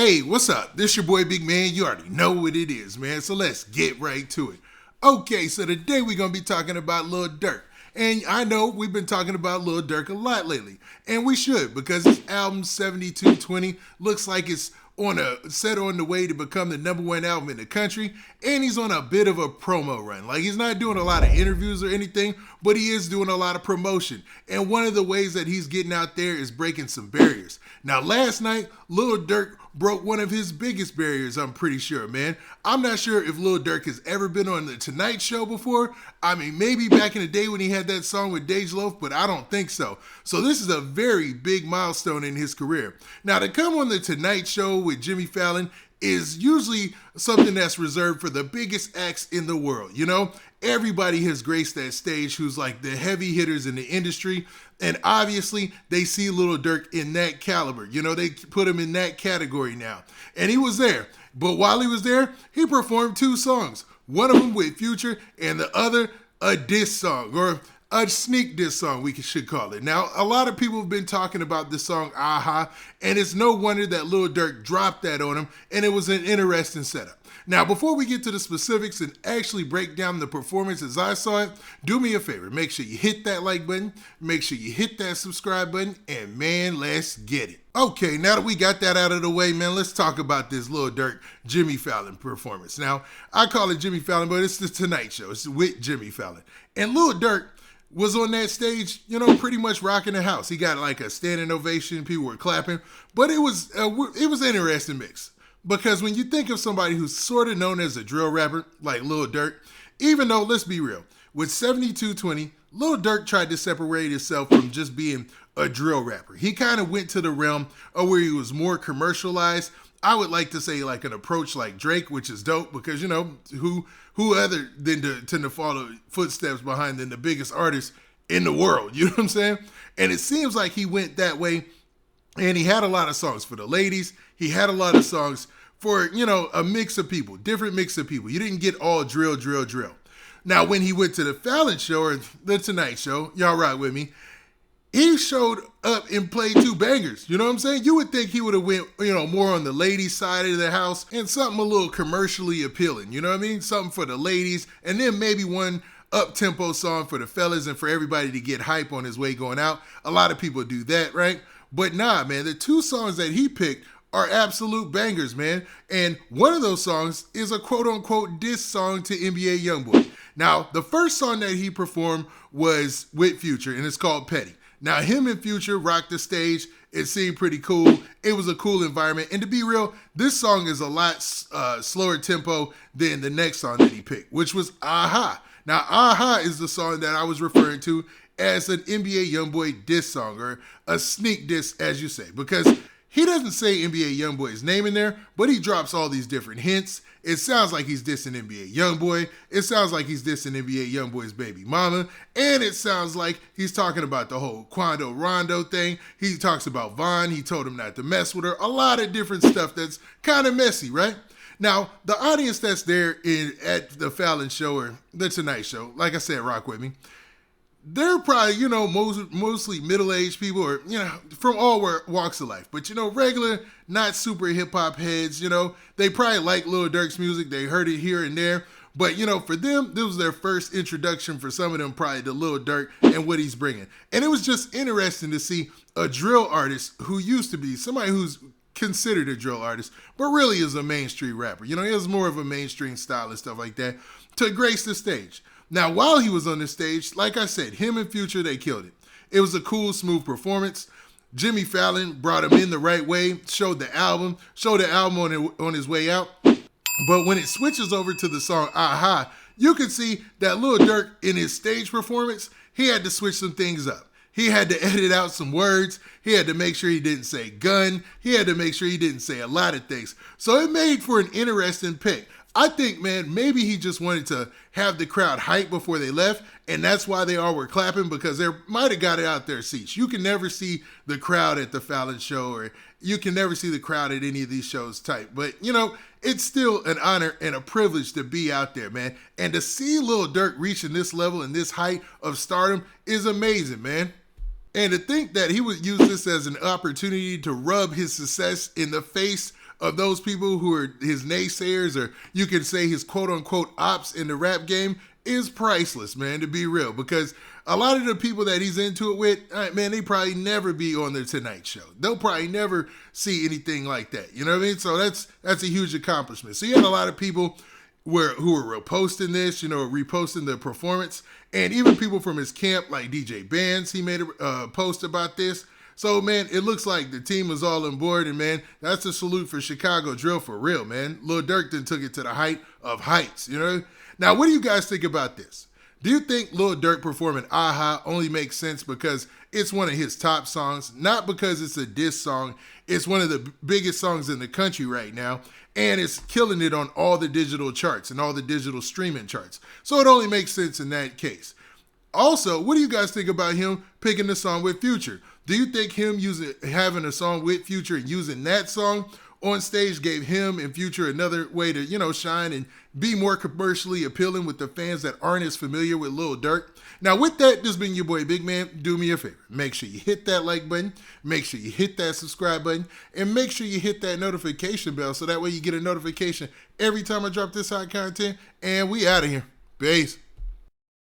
Hey, what's up? This your boy Big Man. You already know what it is, man. So let's get right to it. Okay, so today we're going to be talking about Lil Durk. And I know we've been talking about Lil Durk a lot lately. And we should, because his album 7220 looks like it's on the way to become the #1 album in the country. And he's on a bit of a promo run. Like, he's not doing a lot of interviews or anything, but he is doing a lot of promotion. And one of the ways that he's getting out there is breaking some barriers. Now, last night, Lil Durk broke one of his biggest barriers, I'm pretty sure, man. I'm not sure if Lil Durk has ever been on the Tonight Show before. I mean, maybe back in the day when he had that song with Dej Loaf, but I don't think so. So this is a very big milestone in his career. Now, to come on the Tonight Show with Jimmy Fallon is usually something that's reserved for the biggest acts in the world. You know, everybody has graced that stage who's like the heavy hitters in the industry. And obviously, they see Lil Durk in that caliber. You know, they put him in that category now. And he was there. But while he was there, he performed 2 songs. One of them with Future and the other a diss song, or a sneak diss song, we should call it. Now, a lot of people have been talking about this song, Aha, and it's no wonder that Lil Durk dropped that on him, and it was an interesting setup. Now, before we get to the specifics and actually break down the performance as I saw it, do me a favor. Make sure you hit that like button, make sure you hit that subscribe button, and man, let's get it. Okay, now that we got that out of the way, man, let's talk about this Lil Durk Jimmy Fallon performance. Now, I call it Jimmy Fallon, but it's the Tonight Show. It's with Jimmy Fallon. And Lil Durk was on that stage, you know, pretty much rocking the house. He got like a standing ovation, people were clapping, but it was an interesting mix. Because when you think of somebody who's sort of known as a drill rapper, like Lil Durk, even though, let's be real, with 7220, Lil Durk tried to separate himself from just being a drill rapper. He kind of went to the realm of where he was more commercialized. I would like to say like an approach like Drake, which is dope because, you know, who other than to tend to follow footsteps behind than the biggest artist in the world, you know what I'm saying? And it seems like he went that way, and he had a lot of songs for the ladies. He had a lot of songs for, you know, a mix of people, different mix of people. You didn't get all drill. Now, when he went to the Fallon Show or the Tonight Show, y'all ride with me, he showed up and played 2 bangers. You know what I'm saying? You would think he would have went, you know, more on the ladies' side of the house and something a little commercially appealing. You know what I mean? Something for the ladies, and then maybe one up-tempo song for the fellas and for everybody to get hype on his way going out. A lot of people do that, right? But nah, man, the 2 songs that he picked are absolute bangers, man. And one of those songs is a quote-unquote diss song to NBA Youngboy. Now, the first song that he performed was with Future, and it's called Petty. Now, him and Future rocked the stage. It seemed pretty cool. It was a cool environment. And to be real, this song is a lot slower tempo than the next song that he picked, which was Aha. Now, Aha is the song that I was referring to as an NBA Youngboy diss song, or a sneak diss, as you say, because he doesn't say NBA Youngboy's name in there, but he drops all these different hints. It sounds like he's dissing NBA Youngboy. It sounds like he's dissing NBA Youngboy's baby mama. And it sounds like he's talking about the whole Quando Rondo thing. He talks about Vaughn. He told him not to mess with her. A lot of different stuff that's kind of messy, right? Now, the audience that's there at the Fallon Show or the Tonight Show, like I said, rock with me, they're probably, you know, mostly middle-aged people, or, you know, from all walks of life. But, you know, regular, not super hip-hop heads, you know, they probably like Lil Durk's music. They heard it here and there. But, you know, for them, this was their first introduction, for some of them probably, to Lil Durk and what he's bringing. And it was just interesting to see a drill artist who used to be somebody who's considered a drill artist, but really is a mainstream rapper. You know, he has more of a mainstream style and stuff like that, to grace the stage. Now, while he was on the stage, like I said, him and Future, they killed it. It was a cool, smooth performance. Jimmy Fallon brought him in the right way, showed the album on his way out. But when it switches over to the song Aha, you can see that Lil Durk, in his stage performance, he had to switch some things up. He had to edit out some words. He had to make sure he didn't say gun. He had to make sure he didn't say a lot of things. So it made for an interesting pick. I think, man, maybe he just wanted to have the crowd hype before they left, and that's why they all were clapping, because they might have got it out their seats. You can never see the crowd at the Fallon Show, or you can never see the crowd at any of these shows type. But, you know, it's still an honor and a privilege to be out there, man. And to see Lil Durk reaching this level and this height of stardom is amazing, man. And to think that he would use this as an opportunity to rub his success in the face of those people who are his naysayers, or you can say his quote unquote ops in the rap game, is priceless, man, to be real. Because a lot of the people that he's into it with, man, they probably never be on the Tonight Show. They'll probably never see anything like that. You know what I mean? So that's a huge accomplishment. So you had a lot of people who were reposting this, reposting the performance, and even people from his camp like DJ Bands, he made a post about this. So, man, it looks like the team was all on board, and, man, that's a salute for Chicago drill for real, man. Lil Durk then took it to the height of heights, Now, what do you guys think about this? Do you think Lil Durk performing Aha only makes sense because it's one of his top songs, not because it's a diss song? It's one of the biggest songs in the country right now, and it's killing it on all the digital charts and all the digital streaming charts. So it only makes sense in that case. Also, what do you guys think about him picking the song with Future? Do you think him having a song with Future and using that song on stage gave him and Future another way to, shine and be more commercially appealing with the fans that aren't as familiar with Lil Durk? Now, with that, this has been your boy Big Man. Do me a favor. Make sure you hit that like button. Make sure you hit that subscribe button. And make sure you hit that notification bell so that way you get a notification every time I drop this hot content. And we out of here. Peace.